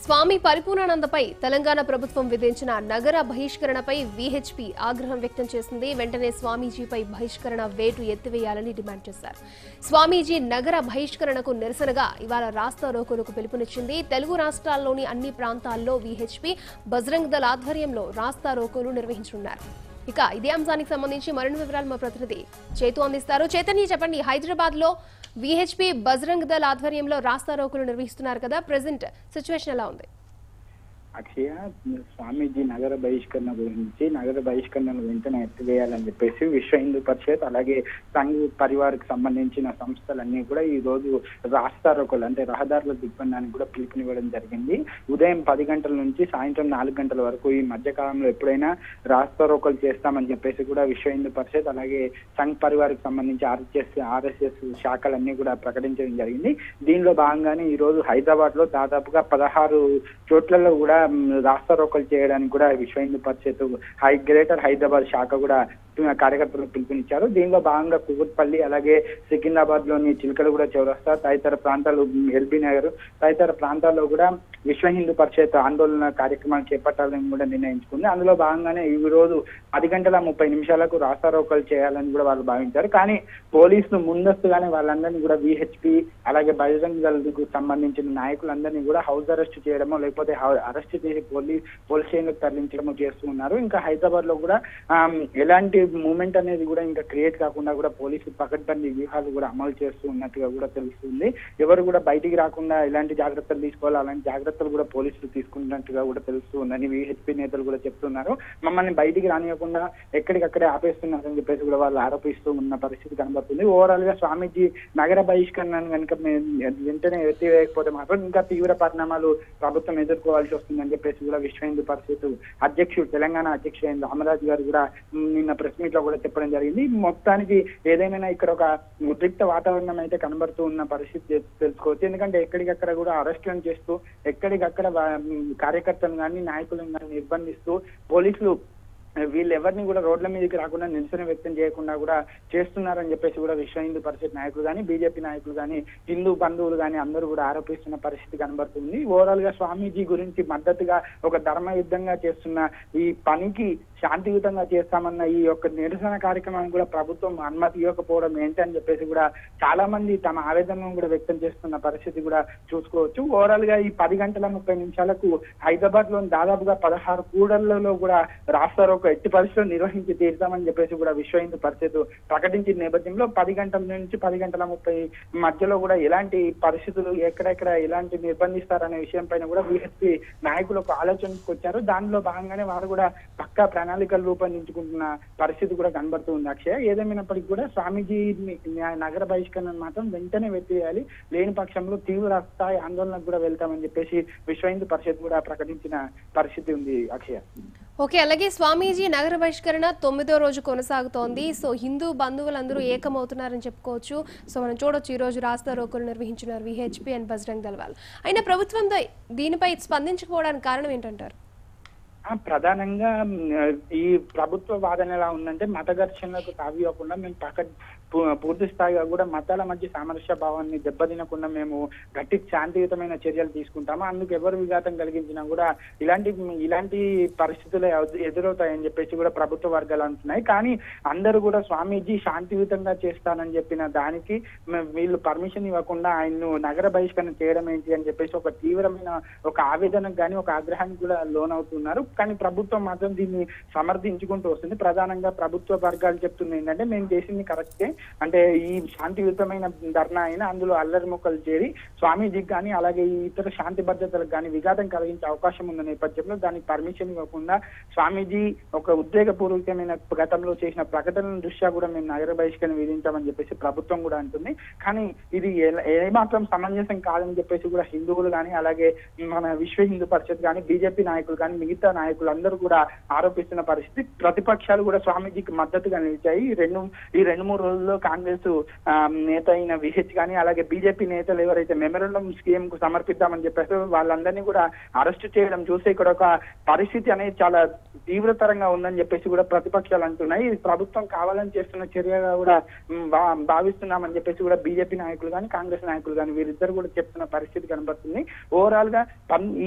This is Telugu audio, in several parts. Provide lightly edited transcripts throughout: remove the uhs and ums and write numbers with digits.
స్వామి పరిపూర్ణానందపై తెలంగాణ ప్రభుత్వం విధించిన నగర బహిష్కరణపై వీహెచ్పీ ఆగ్రహం వ్యక్తం చేసింది. వెంటనే స్వామీజీపై బహిష్కరణ వేటు ఎత్తివేయాలని డిమాండ్ చేశారు. స్వామీజీ నగర బహిష్కరణకు నిరసనగా ఇవాళ రాస్తా రోకోలకు పిలుపునిచ్చింది. తెలుగు రాష్ట్రాల్లోని అన్ని ప్రాంతాల్లో వీహెచ్పీ బజరంగ్ దళ్ ఆధ్వర్యంలో రాస్తా రోకోలు నిర్వహించనున్నారు. ఇక ఇదే అంశానికి సంబంధించి మరిన్ని వివరాలు మా ప్రతినిధి చేతు అందిస్తారు. చైతన్య, చెప్పండి, హైదరాబాద్ లో వీహెచ్పీ బజరంగ్ దళ్ ఆధ్వర్యంలో రాస్తా రోకోలు నిర్వహిస్తున్నారు కదా, ప్రెజెంట్ సిచ్యువేషన్ ఎలా ఉంది? అక్షయ, స్వామీజీ నగర బహిష్కరణ గురించి నగర బహిష్కరణను వెంటనే ఎత్తివేయాలని చెప్పేసి విశ్వ హిందూ పరిషత్ అలాగే సంఘ్ పరివార్కి సంబంధించిన సంస్థలన్నీ కూడా ఈ రోజు రాస్తా రోకోలు అంటే రహదారుల దిగ్బంధానికి కూడా పిలుపునివ్వడం జరిగింది. ఉదయం 10 గంటల నుంచి సాయంత్రం 4 గంటల వరకు ఈ మధ్య కాలంలో ఎప్పుడైనా రాస్తా రోకోలు చేస్తామని చెప్పేసి కూడా విశ్వ హిందూ పరిషత్ అలాగే సంఘ్ పరివార్కి సంబంధించి ఆర్ఎస్ఎస్ శాఖలన్నీ కూడా ప్రకటించడం జరిగింది. దీనిలో భాగంగానే ఈ రోజు హైదరాబాద్ లో దాదాపుగా 16 చోట్లలో కూడా రాస్తా రోకోలు చేయడానికి కూడా విశ్వ హిందూ పరిషత్ గ్రేటర్ హైదరాబాద్ శాఖ కూడా కార్యకర్తలకు పిలుపునిచ్చారు. దీనిలో భాగంగా కుకుట్పల్లి అలాగే సికింద్రాబాద్ లోని చిలకలగూడ చౌరస్తా తదితర ప్రాంతాలు, ఎల్బీ నగర్ తదితర ప్రాంతాల్లో కూడా విశ్వ హిందూ పరిషత్ ఆందోళన కార్యక్రమాలు చేపట్టాలని కూడా నిర్ణయించుకుంది. అందులో భాగంగానే ఈ రోజు 10:30 రాస్తా రోకోలు చేయాలని కూడా వాళ్ళు భావించారు. కానీ పోలీసులు ముందస్తుగానే వాళ్ళందరినీ కూడా వీహెచ్పీ అలాగే బజరంగ్ దళకు సంబంధించిన నాయకులందరినీ కూడా హౌస్ అరెస్ట్ చేయడమో లేకపోతే అరెస్ట్ చేసి పోలీస్ స్టేషన్లకు తరలించడమో చేస్తూ ఉన్నారు. ఇంకా హైదరాబాద్ లో కూడా ఎలాంటి మూమెంట్ అనేది కూడా ఇంకా క్రియేట్ కాకుండా కూడా పోలీసులు పకడ్బందీ వ్యూహాలు కూడా అమలు చేస్తూ ఉన్నట్టుగా కూడా తెలుస్తుంది. ఎవరు కూడా బయటికి రాకుండా ఎలాంటి జాగ్రత్తలు తీసుకోవాలో అలాంటి జాగ్రత్తలు కూడా పోలీసులు తీసుకున్నట్టుగా కూడా తెలుస్తూ ఉందని వీహెచ్పీ నేతలు కూడా చెప్తున్నారు. మమ్మల్ని బయటికి రానియకుండా ఎక్కడికక్కడే ఆపేస్తున్నారని చెప్పేసి కూడా వాళ్ళు ఆరోపిస్తూ ఉన్న పరిస్థితి కనబడుతుంది. ఓవరాల్ గా స్వామీజీ నగర బహిష్కరణను కనుక వెంటనే ఎత్తివేయకపోతే మాత్రం ఇంకా తీవ్ర పరిణామాలు ప్రభుత్వం ఎదుర్కోవాల్సి వస్తుందని చెప్పేసి కూడా విశ్వ హిందూ పరిషత్ అధ్యక్షుడు, తెలంగాణ అధ్యక్షుడు రామరాజు గారు కూడా నిన్న ప్రెస్ మీట్ లో కూడా చెప్పడం జరిగింది. మొత్తానికి ఏదైనా ఇక్కడ ఒక ఉద్రిక్త వాతావరణం అయితే కనబడుతూ ఉన్న పరిస్థితి తెలుసుకోవచ్చు. ఎందుకంటే ఎక్కడికక్కడ కూడా అరెస్టులను చేస్తూ ఎక్కడికక్కడ కార్యకర్తలను కానీ నాయకులను కానీ నిర్బంధిస్తూ పోలీసులు వీళ్ళెవరిని కూడా రోడ్ల మీదకి రాకుండా నిరసన వ్యక్తం చేయకుండా కూడా చేస్తున్నారని చెప్పేసి కూడా విశ్వ హిందూ పరిషత్ నాయకులు కానీ బీజేపీ నాయకులు కానీ హిందూ బంధువులు కానీ అందరూ కూడా ఆరోపిస్తున్న పరిస్థితి కనబడుతుంది. ఓవరాల్ గా స్వామీజీ గురించి మద్దతుగా ఒక ధర్మ యుద్ధంగా చేస్తున్న ఈ పనికి శాంతియుతంగా చేస్తామన్న ఈ యొక్క నిరసన కార్యక్రమాన్ని కూడా ప్రభుత్వం అనుమతి ఇవ్వకపోవడం ఏంటని చెప్పేసి కూడా చాలా మంది తమ ఆవేదనను కూడా వ్యక్తం చేస్తున్న పరిస్థితి కూడా చూసుకోవచ్చు. ఓవరాల్ గా ఈ 10:30 హైదరాబాద్ లోని దాదాపుగా 16 కూడళ్లలో కూడా రాస్తా రోకో ఎట్టి పరిస్థితుల్లో నిర్వహించి తీరుతామని చెప్పేసి కూడా విశ్వ హిందూ పరిషత్ ప్రకటించిన నేపథ్యంలో 10 గంటల నుంచి 10:30 మధ్యలో కూడా ఎలాంటి పరిస్థితులు ఎక్కడెక్కడ ఎలాంటి నిర్బంధిస్తారనే విషయం పైన కూడా వీహెచ్పీ నాయకులు ఒక ఆలోచనకు వచ్చారు. దానిలో భాగంగానే వారు కూడా పక్కా ప్రణాళికలు రూపొందించుకుంటున్న పరిస్థితి కూడా కనబడుతూ ఉంది. అక్షయ, ఏదేమైనప్పటికీ కూడా స్వామీజీ నగర బహిష్కరణ మాత్రం వెంటనే వెత్తివేయాలి, లేని పక్షంలో తీవ్ర స్థాయి ఆందోళనకు కూడా వెళ్తామని చెప్పేసి విశ్వ హిందూ పరిషత్ కూడా ప్రకటించిన పరిస్థితి ఉంది. అక్షయ, ఓకే, అలాగే స్వామీజీ నగర బహిష్కరణ 9వ రోజు కొనసాగుతోంది. సో హిందూ బంధువులందరూ ఏకమవుతున్నారని చెప్పుకోవచ్చు. సో మనం చూడొచ్చు, ఈ రోజు రాస్తా రోకోలు నిర్వహించినారు వీహెచ్పీ అండ్ బజరంగ్ దళ్ వాళ్ళు. అయినా ప్రభుత్వం దీనిపై స్పందించకపోవడానికి కారణం ఏంటంటారు? ప్రధానంగా ఈ ప్రభుత్వ వాదన ఎలా ఉందంటే మత ఘర్షణలకు తావివ్వకుండా మేము పూర్తి స్థాయిగా కూడా మతాల మధ్య సామరస్య భావాన్ని దెబ్బతినకుండా మేము గట్టి శాంతియుతమైన చర్యలు తీసుకుంటాము, అందుకు ఎవరు విఘాతం కలిగించినా కూడా ఇలాంటి పరిస్థితులు ఎదురవుతాయని చెప్పేసి కూడా ప్రభుత్వ వర్గాలు అంటున్నాయి. కానీ అందరూ కూడా స్వామీజీ శాంతియుతంగా చేస్తానని చెప్పిన దానికి వీళ్ళు పర్మిషన్ ఇవ్వకుండా ఆయన్ను నగర బహిష్కరణ చేయడం ఏంటి అని చెప్పేసి ఒక తీవ్రమైన ఒక ఆవేదనకు కానీ ఒక ఆగ్రహానికి కూడా లోనవుతున్నారు. కానీ ప్రభుత్వం మాత్రం దీన్ని సమర్థించుకుంటూ వస్తుంది. ప్రధానంగా ప్రభుత్వ వర్గాలు చెప్తుంది ఏంటంటే మేము చేసింది కరెక్టే, అంటే ఈ శాంతియుతమైన ధర్నా అయినా అందులో అల్లరి మొక్కలు చేరి స్వామీజీకి కానీ అలాగే ఇతర శాంతి భద్రతలకు కానీ విఘాతం కలిగించే అవకాశం ఉన్న నేపథ్యంలో దానికి పర్మిషన్ ఇవ్వకుండా స్వామీజీ ఒక ఉద్వేగపూర్వకమైన గతంలో చేసిన ప్రకటనల దృష్ట్యా కూడా మేము నగర బహిష్కరణ విధించామని చెప్పేసి ప్రభుత్వం కూడా అంటుంది. కానీ ఇది ఏమాత్రం సమంజసం కాదని చెప్పేసి కూడా హిందువులు కానీ అలాగే మన విశ్వ హిందూ పరిషత్ కానీ బీజేపీ నాయకులు కానీ మిగతా నాయకులందరూ కూడా ఆరోపిస్తున్న పరిస్థితి. ప్రతిపక్షాలు కూడా స్వామీజీకి మద్దతుగా నిలిచాయి. ఈ రెండు మూడు రోజుల్లో కాంగ్రెస్ నేత అయిన విహెచ్ కానీ అలాగే బీజేపీ నేతలు ఎవరైతే మెమోరాండం స్కీమ్ కు సమర్పిద్దామని చెప్పేసి వాళ్ళందరినీ కూడా అరెస్ట్ చేయడం చూస్తే ఇక్కడ ఒక పరిస్థితి అనేది చాలా తీవ్రతరంగా ఉందని చెప్పేసి కూడా ప్రతిపక్షాలు అంటున్నాయి. ఇది ప్రభుత్వం కావాలని చేస్తున్న చర్యగా కూడా భావిస్తున్నామని చెప్పేసి కూడా బీజేపీ నాయకులు కానీ కాంగ్రెస్ నాయకులు కానీ వీరిద్దరు కూడా చెప్తున్న పరిస్థితి కనబడుతుంది. ఓవరాల్ గా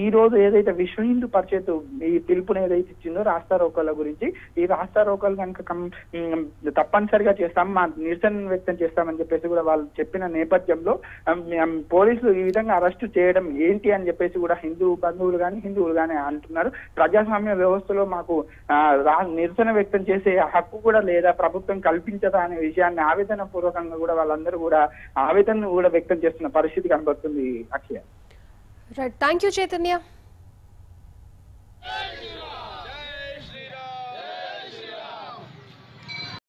ఈ రోజు ఏదైతే విశ్వ హిందూ పరిషత్ ఈ పిలుపుని ఏదైతే ఇచ్చిందో రాస్తా రోకోల గురించి, ఈ రాస్తా రోకోలు కనుక తప్పనిసరిగా చేస్తాం, మా నిరసన వ్యక్తం చేస్తామని చెప్పేసి కూడా వాళ్ళు చెప్పిన నేపథ్యంలో పోలీసులు ఈ విధంగా అరెస్టు చేయడం ఏంటి అని చెప్పేసి కూడా హిందూ బంధువులు కానీ హిందువులు కానీ అంటున్నారు. ప్రజాస్వామ్య వ్యవస్థలో మాకు నిరసన వ్యక్తం చేసే హక్కు కూడా లేదా, ప్రభుత్వం కల్పించదా అనే విషయాన్ని ఆవేదన పూర్వకంగా కూడా వాళ్ళందరూ కూడా ఆవేదన కూడా వ్యక్తం చేస్తున్న పరిస్థితి కనబడుతుంది. Akshaya. Right, thank you Chaitanya.